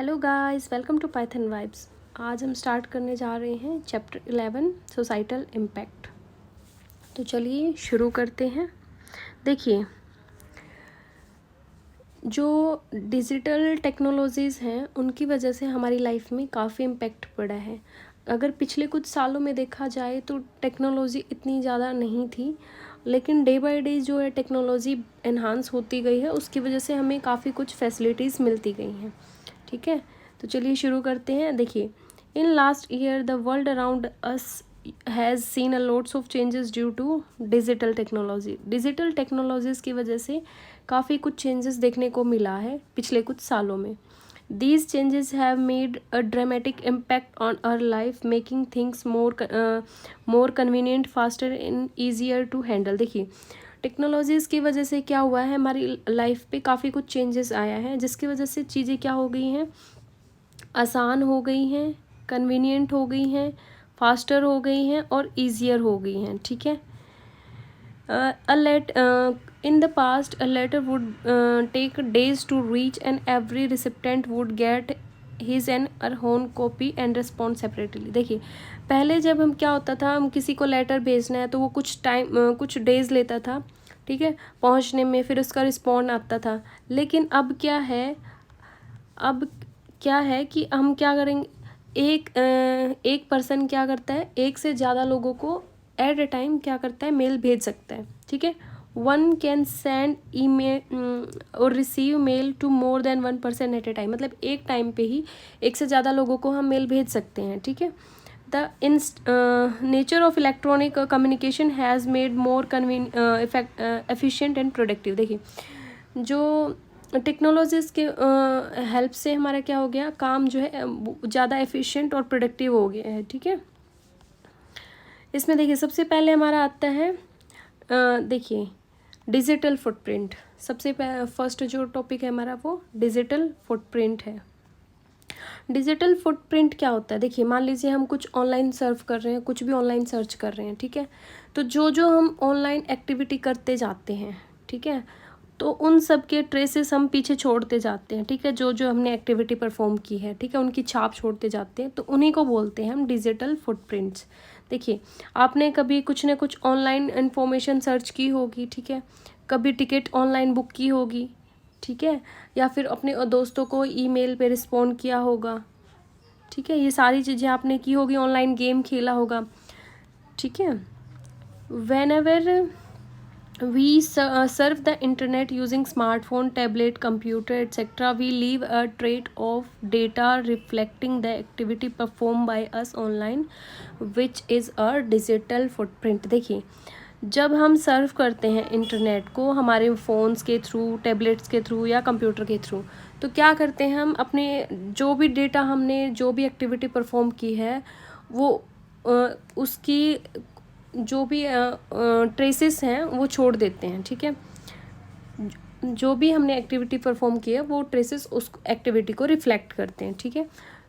Hello guys, welcome to Python Vibes. आज हम start करने जा रहे हैं चैप्टर 11 सोसाइटल इम्पैक्ट। तो चलिए शुरू करते हैं। देखिए, जो डिजिटल टेक्नोलॉजीज़ हैं उनकी वजह से हमारी लाइफ में काफ़ी इम्पैक्ट पड़ा है। अगर पिछले कुछ सालों में देखा जाए तो टेक्नोलॉजी इतनी ज़्यादा नहीं थी, लेकिन डे बाय डे जो है टेक्नोलॉजी एनहांस होती गई है, उसकी वजह से हमें काफ़ी कुछ फैसिलिटीज़ मिलती गई हैं। ठीक है, तो चलिए शुरू करते हैं। देखिए, in last year the world around us has seen a lots of changes due to digital technology. Digital technologies की वजह से काफ़ी कुछ चेंजेस देखने को मिला है पिछले कुछ सालों में। These changes have made a dramatic impact on our life, making things more convenient, faster and easier to handle। देखिए, टेक्नोलॉजीज़ की वजह से क्या हुआ है, हमारी लाइफ पे काफ़ी कुछ चेंजेस आया है, जिसकी वजह से चीज़ें क्या हो गई हैं, आसान हो गई हैं, कन्वीनियंट हो गई हैं, फास्टर हो गई हैं और ईजियर हो गई हैं। ठीक है, in the past a letter would take days to reach, and every recipient would get his and her own copy and respond separately। देखिए, पहले जब हम क्या होता था, हम किसी को लेटर भेजना है तो वो कुछ डेज़ लेता था, ठीक है, पहुंचने में, फिर उसका रिस्पॉन्ड आता था। लेकिन अब क्या है कि हम क्या करेंगे, एक पर्सन क्या करता है, एक से ज़्यादा लोगों को एट ए टाइम क्या करता है, मेल भेज सकता है। ठीक है, वन कैन सेंड ईमेल और receive mail to more than one person at a time. मतलब एक टाइम पे ही एक से ज़्यादा लोगों को हम मेल भेज सकते हैं। ठीक है, the nature of electronic communication has made more efficient and productive. देखिए, जो टेक्नोलॉजीज़ के हेल्प से हमारा क्या हो गया, काम जो है ज़्यादा एफिशिएंट और प्रोडक्टिव हो गया है। ठीक है, इसमें देखिए सबसे पहले हमारा आता है, देखिए, डिजिटल फुटप्रिंट। सबसे फर्स्ट जो टॉपिक है हमारा वो डिजिटल फुटप्रिंट है। डिजिटल फुटप्रिंट क्या होता है, देखिए, मान लीजिए हम कुछ ऑनलाइन सर्व कर रहे हैं, कुछ भी ऑनलाइन सर्च कर रहे हैं। ठीक है, तो जो हम ऑनलाइन एक्टिविटी करते जाते हैं, ठीक है, तो उन सब के ट्रेसेस हम पीछे छोड़ते जाते हैं। ठीक है, जो हमने एक्टिविटी परफॉर्म की है, ठीक है, उनकी छाप छोड़ते जाते हैं, तो उन्हीं को बोलते हैं हम डिजिटल फुटप्रिंट्स। देखिए, आपने कभी कुछ ना कुछ ऑनलाइन इन्फॉर्मेशन सर्च की होगी, ठीक है, कभी टिकट ऑनलाइन बुक की होगी, ठीक है, या फिर अपने दोस्तों को ईमेल पे रिस्पॉन्ड किया होगा। ठीक है, ये सारी चीज़ें आपने की होगी, ऑनलाइन गेम खेला होगा। ठीक है, whenever we surf the internet using smartphone, tablet, computer, etc., we leave a trace of data reflecting the activity performed by us online, which is a digital footprint। देखिए, जब हम सर्व करते हैं इंटरनेट को हमारे फ़ोन्स के थ्रू, टैबलेट्स के through या कंप्यूटर के थ्रू, तो क्या करते हैं हम, अपने जो भी डेटा हमने जो भी एक्टिविटी परफॉर्म की है वो उसकी जो भी ट्रेसेस हैं वो छोड़ देते हैं। ठीक है, जो भी हमने एक्टिविटी परफॉर्म की है वो ट्रेसेस उस एक्टिविटी को रिफ्लेक्ट करते हैं। ठीक है,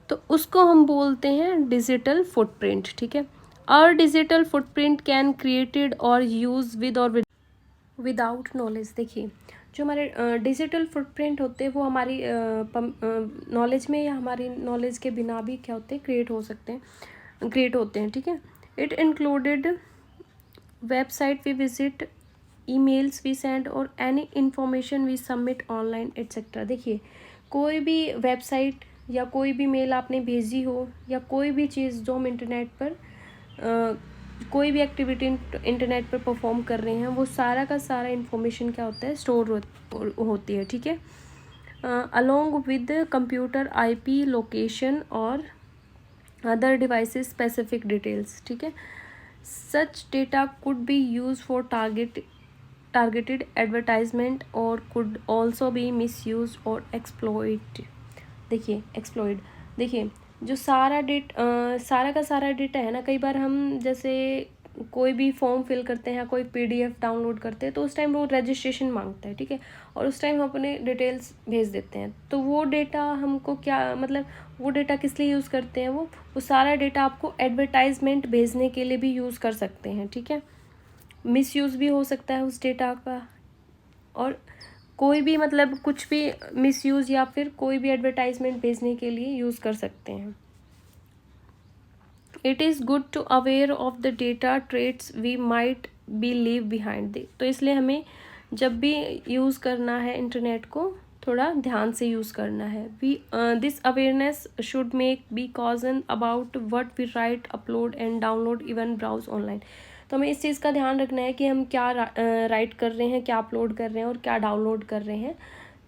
तो उसको हम बोलते हैं डिजिटल फुटप्रिंट। ठीक है, और डिजिटल फुटप्रिंट कैन क्रिएटेड और यूज विद और विदाउट नॉलेज। देखिए, जो हमारे डिजिटल फुटप्रिंट होते हैं वो हमारी नॉलेज में या हमारी नॉलेज के बिना भी क्या होते हैं, क्रिएट होते हैं। ठीक है, it included website we visit, emails we send और any information we submit online etcetera. देखिए, कोई भी वेबसाइट या कोई भी मेल आपने भेजी हो या कोई भी चीज़ जो हम इंटरनेट पर कोई भी एक्टिविटी इंटरनेट पर परफॉर्म कर रहे हैं, वो सारा का सारा इंफॉर्मेशन क्या होता है, स्टोर होती है। ठीक है, along with computer IP location और अदर डिवाइसेस स्पेसिफिक डिटेल्स। ठीक है, such data could be use for targeted advertisement or could also be misused or exploited। देखिए, जो सारा का सारा डेटा है ना, कई बार हम जैसे कोई भी फॉर्म फिल करते हैं, कोई पीडीएफ डाउनलोड करते हैं, तो उस टाइम वो रजिस्ट्रेशन मांगता है। ठीक है, और उस टाइम हम अपने डिटेल्स भेज देते हैं, तो वो डेटा हमको क्या, मतलब वो डेटा किस लिए यूज़ करते हैं, वो सारा डेटा आपको एडवर्टाइजमेंट भेजने के लिए भी यूज़ कर सकते हैं। ठीक है, मिसयूज़ भी हो सकता है उस डेटा का, और कोई भी मतलब कुछ भी मिसयूज़ या फिर कोई भी एडवर्टाइजमेंट भेजने के लिए यूज़ कर सकते हैं। It is good to aware of the data trades we might be leave behind the. तो इसलिए हमें जब भी यूज़ करना है इंटरनेट को थोड़ा ध्यान से यूज़ करना है। We this awareness should make be कॉजन about what we write, upload and download, even browse online. तो हमें इस चीज़ का ध्यान रखना है कि हम क्या राइट कर रहे हैं, क्या अपलोड कर रहे हैं और क्या डाउनलोड कर रहे हैं।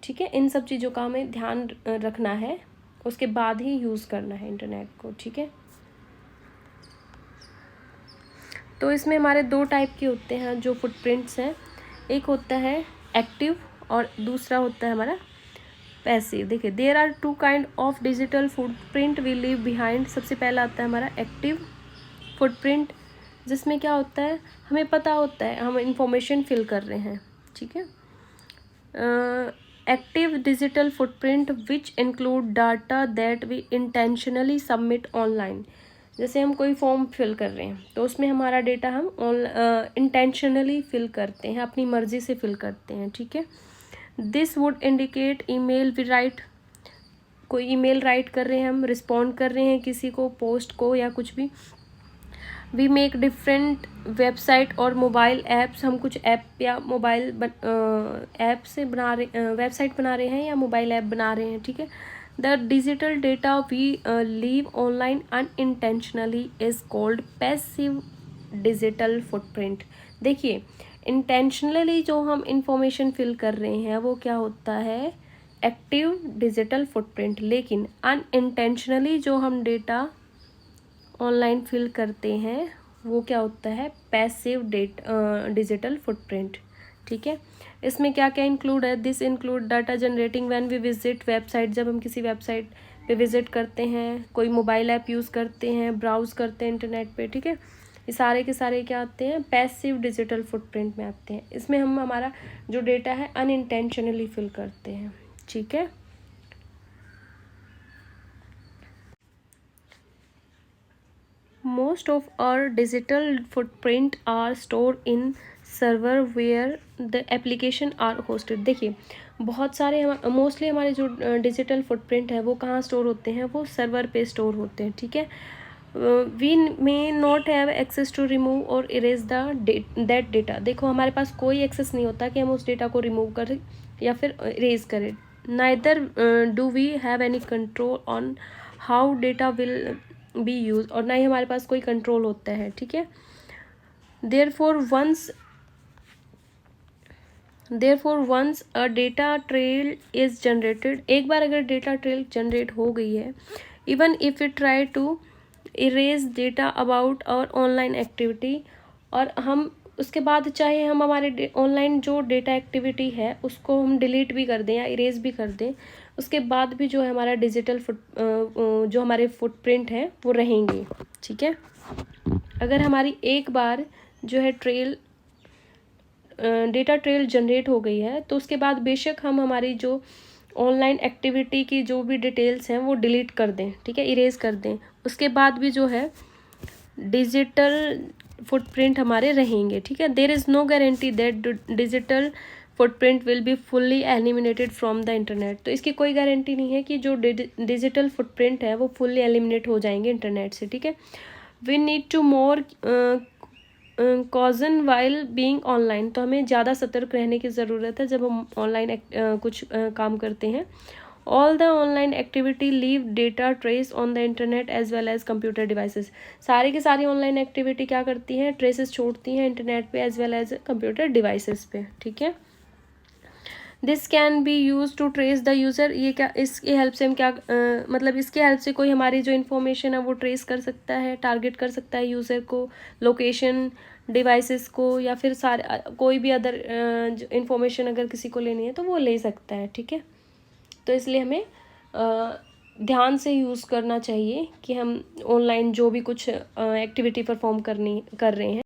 ठीक है, इन सब चीज़ों का हमें ध्यान रखना है, उसके बाद ही यूज़ करना है इंटरनेट को। ठीक है, तो इसमें हमारे 2 टाइप के होते हैं जो फुटप्रिंट्स हैं। एक होता है एक्टिव और दूसरा होता है हमारा पैसिव। देखिए, there are 2 kind of digital footprint we leave behind. सबसे पहला आता है हमारा एक्टिव फुटप्रिंट, जिसमें क्या होता है, हमें पता होता है हम इंफॉर्मेशन फिल कर रहे हैं। ठीक है, active digital footprint which include data that we intentionally submit online. जैसे हम कोई फॉर्म फिल कर रहे हैं तो उसमें हमारा डेटा हम इंटेंशनली फिल करते हैं, अपनी मर्जी से फिल करते हैं। ठीक है, this would indicate email we write, कोई ईमेल राइट कर रहे हैं, हम रिस्पॉन्ड कर रहे हैं किसी को, पोस्ट को या कुछ भी। वी मेक डिफरेंट वेबसाइट और मोबाइल ऐप्स, हम कुछ ऐप या मोबाइल ऐप से बना रहे, वेबसाइट बना रहे हैं या मोबाइल ऐप बना रहे हैं। ठीक है, the digital data we leave online unintentionally is called passive digital footprint. देखिए, इंटेंशनली जो हम इंफॉर्मेशन फिल कर रहे हैं वो क्या होता है, एक्टिव डिजिटल फुटप्रिंट, लेकिन अनइंटेंशनली जो हम डेटा ऑनलाइन फिल करते हैं वो क्या होता है, पैसिव डिजिटल फुटप्रिंट। ठीक है, इसमें क्या क्या इंक्लूड है, this include data generating when we visit website, जब हम किसी वेबसाइट पे विजिट करते हैं, कोई मोबाइल ऐप यूज़ करते हैं, ब्राउज करते हैं इंटरनेट पे। ठीक है, ये सारे के सारे क्या आते हैं, पैसिव डिजिटल फुटप्रिंट में आते हैं। इसमें हम हमारा जो डेटा है अनइंटेंशनली फिल करते हैं। ठीक है, most of our digital footprint are stored in server where the application are hosted। देखिए, बहुत सारे मोस्टली हमारे जो डिजिटल फुटप्रिंट है वो कहाँ स्टोर होते हैं, वो सर्वर पे स्टोर होते हैं। ठीक है, we may not have access to remove और इरेज दैट डेटा। देखो, हमारे पास कोई एक्सेस नहीं होता कि हम उस डेटा को रिमूव करें या फिर इरेज करें। Neither do we have any control on how data will be use, और ना ही हमारे पास कोई कंट्रोल होता है। ठीक है, therefore once a data trail is generated, एक बार अगर डेटा ट्रेल जनरेट हो गई है, even if it try to erase data about our online activity, और हम उसके बाद चाहे हम हमारे ऑनलाइन जो डेटा एक्टिविटी है उसको हम डिलीट भी कर दें या इरेज भी कर दें, उसके बाद भी जो है हमारा डिजिटल जो हमारे फुटप्रिंट हैं वो रहेंगे। ठीक है, अगर हमारी एक बार जो है डेटा ट्रेल जनरेट हो गई है तो उसके बाद बेशक हम हमारी जो ऑनलाइन एक्टिविटी की जो भी डिटेल्स हैं वो डिलीट कर दें, ठीक है, इरेज कर दें, उसके बाद भी जो है डिजिटल फुटप्रिंट हमारे रहेंगे। ठीक है, there is no guarantee that digital footprint will be fully eliminated from the internet. तो इसकी कोई गारंटी नहीं है कि जो डिजिटल फुटप्रिंट है वो फुल्ली एलिमिनेट हो जाएंगे इंटरनेट से। ठीक है, वी नीड टू मोर कॉजन वाइल बीइंग ऑनलाइन। तो हमें ज़्यादा सतर्क रहने की ज़रूरत है जब हम ऑनलाइन कुछ काम करते हैं। All the online activity leave data trace on the internet as well as computer devices. सारी की सारी ऑनलाइन एक्टिविटी क्या करती हैं, ट्रेसेस छोड़ती हैं इंटरनेट पे as well as computer devices पे। ठीक है, this can be use to trace the user. ये क्या, इसकी हेल्प से हम क्या मतलब इसकी हेल्प से कोई हमारी जो इन्फॉर्मेशन है वो ट्रेस कर सकता है, टारगेट कर सकता है यूज़र को, लोकेशन, डिवाइसेस को, या फिर सारे कोई भी अदर इन्फॉर्मेशन अगर किसी को लेनी है तो वो ले सकता है। ठीक है, तो इसलिए हमें ध्यान से यूज़ करना चाहिए कि हम ऑनलाइन जो भी कुछ एक्टिविटी परफॉर्म कर रहे हैं